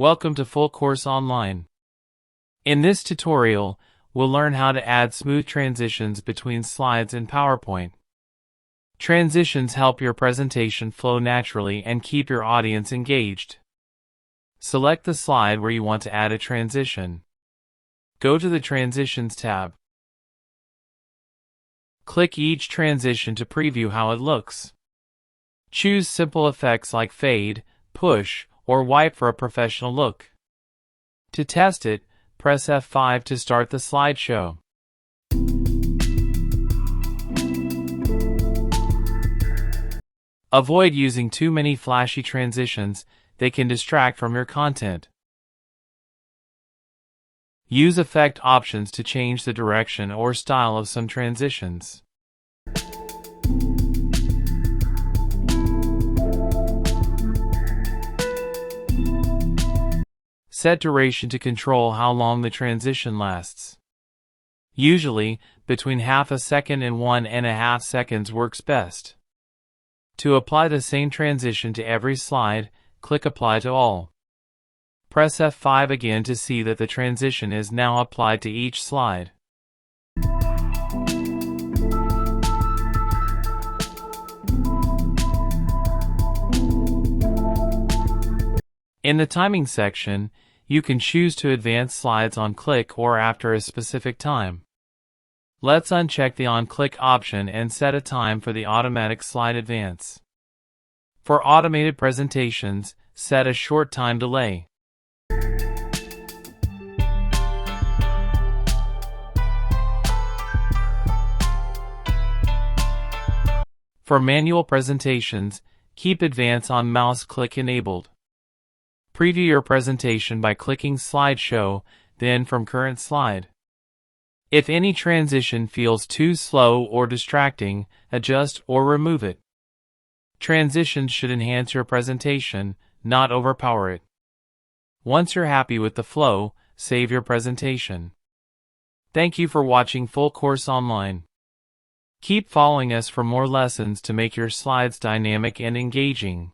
Welcome to Full Course Online. In this tutorial, we'll learn how to add smooth transitions between slides in PowerPoint. Transitions help your presentation flow naturally and keep your audience engaged. Select the slide where you want to add a transition. Go to the Transitions tab. Click each transition to preview how it looks. Choose simple effects like fade, push, or wipe for a professional look. To test it, press F5 to start the slideshow. Avoid using too many flashy transitions, they can distract from your content. Use effect options to change the direction or style of some transitions. Set duration to control how long the transition lasts. Usually, between half a second and 1.5 seconds works best. To apply the same transition to every slide, click Apply to All. Press F5 again to see that the transition is now applied to each slide. In the timing section, you can choose to advance slides on click or after a specific time. Let's uncheck the on-click option and set a time for the automatic slide advance. For automated presentations, set a short time delay. For manual presentations, keep advance on mouse click enabled. Preview your presentation by clicking Slideshow, then from Current Slide. If any transition feels too slow or distracting, adjust or remove it. Transitions should enhance your presentation, not overpower it. Once you're happy with the flow, save your presentation. Thank you for watching Full Course Online. Keep following us for more lessons to make your slides dynamic and engaging.